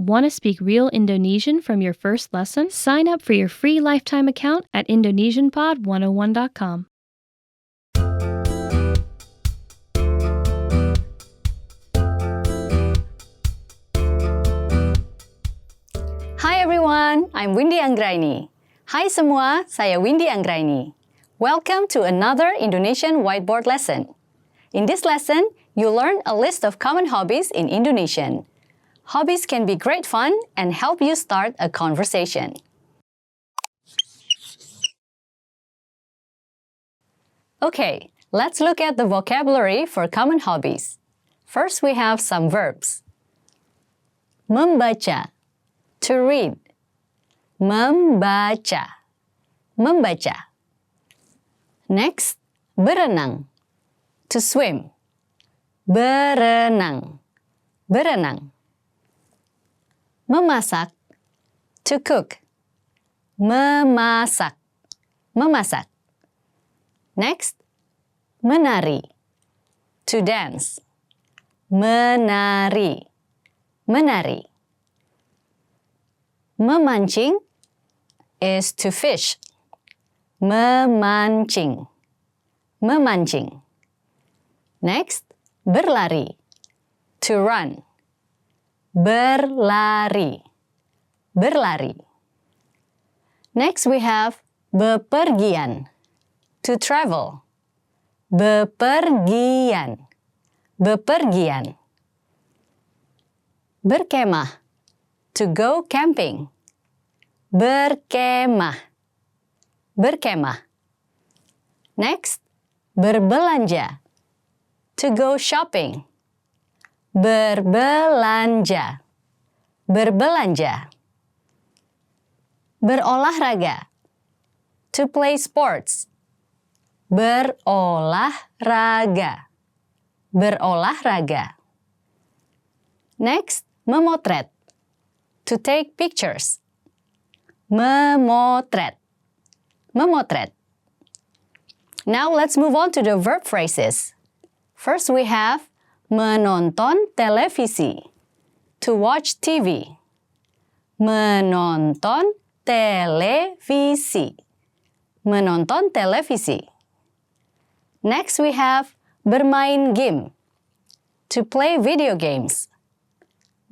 Want to speak real Indonesian from your first lesson? Sign up for your free lifetime account at indonesianpod101.com. Hi everyone, I'm Windy Anggraini. Hai semua, saya Windy Anggraini. Welcome to another Indonesian whiteboard lesson. In this lesson, you'll learn a list of common hobbies in Indonesian. Hobbies can be great fun and help you start a conversation. Okay, let's look at the vocabulary for common hobbies. First, we have some verbs. Membaca, to read. Membaca, membaca. Next, berenang, to swim. Berenang, berenang. Memasak, to cook. Memasak, memasak. Next, menari, to dance. Menari, menari. Memancing is to fish. Memancing, memancing. Next, berlari, to run. Berlari, berlari. Next we have bepergian, to travel. Bepergian, bepergian. Berkemah, to go camping. Berkemah, berkemah. Next, berbelanja, to go shopping. Berbelanja, berbelanja. Berolahraga, to play sports. Berolahraga, berolahraga. Next, memotret, to take pictures. Memotret, memotret. Now let's move on to the verb phrases. First we have menonton televisi, to watch TV. Menonton televisi, menonton televisi. Next we have bermain game, to play video games.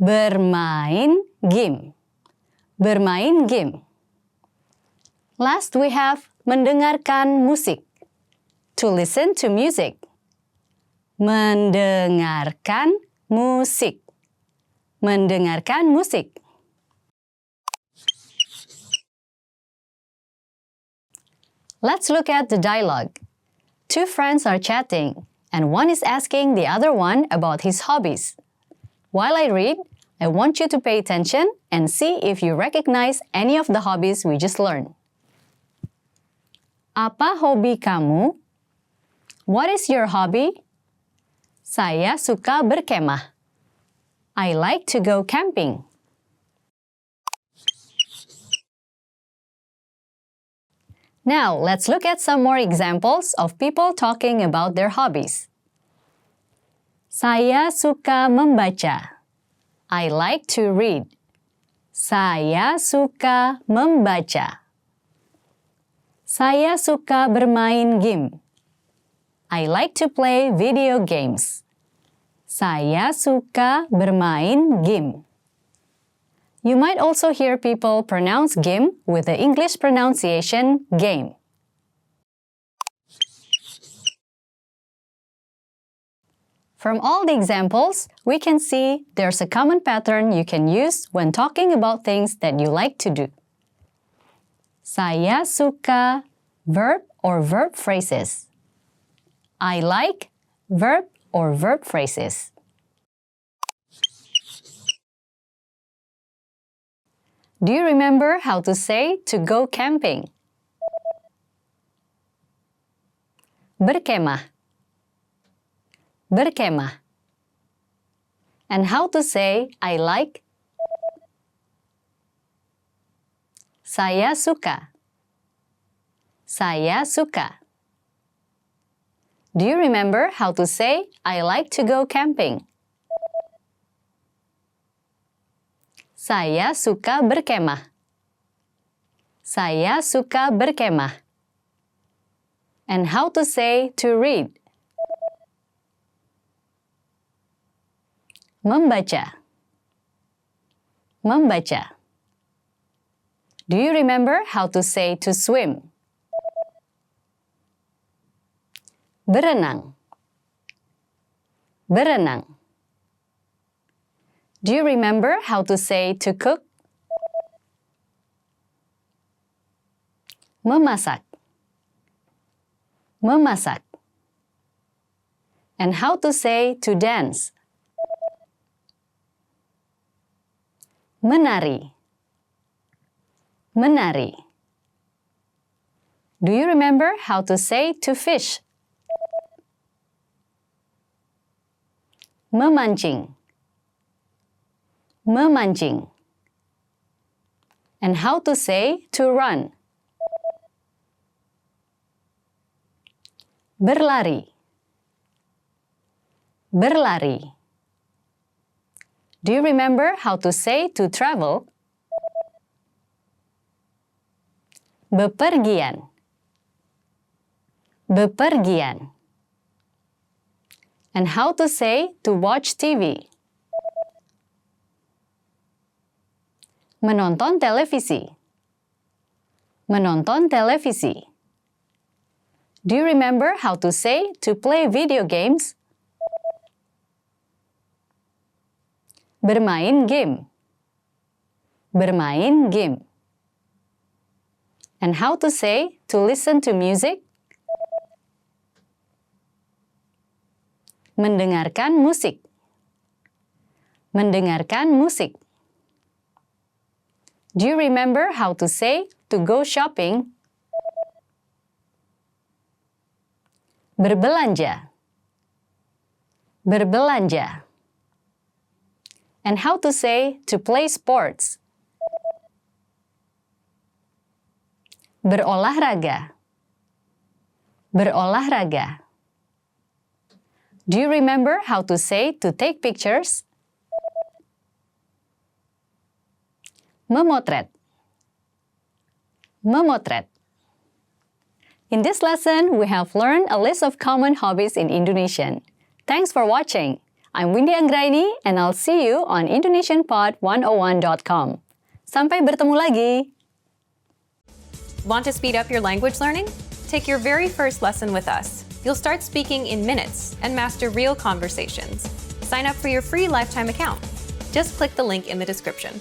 Bermain game, bermain game. Last we have mendengarkan musik, to listen to music. Mendengarkan musik, mendengarkan musik. Let's look at the dialogue. Two friends are chatting, and one is asking the other one about his hobbies. While I read, I want you to pay attention and see if you recognize any of the hobbies we just learned. Apa hobi kamu? What is your hobby? Saya suka berkemah. I like to go camping. Now, let's look at some more examples of people talking about their hobbies. Saya suka membaca. I like to read. Saya suka membaca. Saya suka bermain game. I like to play video games. Saya suka bermain game. You might also hear people pronounce game with the English pronunciation game. From all the examples, we can see there's a common pattern you can use when talking about things that you like to do. Saya suka verb or verb phrases. I like verb or verb phrases. Do you remember how to say to go camping? Berkemah. Berkemah. And how to say I like? Saya suka. Saya suka. Do you remember how to say I like to go camping? Saya suka berkemah. Saya suka berkemah. And how to say to read? Membaca. Membaca. Do you remember how to say to swim? Berenang. Berenang. Do you remember how to say to cook? Memasak. Memasak. And how to say to dance? Menari. Menari. Do you remember how to say to fish? Memancing. Memancing. And how to say to run? Berlari. Berlari. Do you remember how to say to travel? Bepergian. Bepergian. And how to say to watch TV? Menonton televisi. Menonton televisi. Do you remember how to say to play video games? Bermain game. Bermain game. And how to say to listen to music? Mendengarkan musik. Mendengarkan musik. Do you remember how to say to go shopping? Berbelanja. Berbelanja. And how to say to play sports? Berolahraga. Berolahraga. Do you remember how to say to take pictures? Memotret. Memotret. In this lesson, we have learned a list of common hobbies in Indonesian. Thanks for watching. I'm Windy Anggraini, and I'll see you on IndonesianPod101.com. Sampai bertemu lagi! Want to speed up your language learning? Take your very first lesson with us. You'll start speaking in minutes and master real conversations. Sign up for your free lifetime account. Just click the link in the description.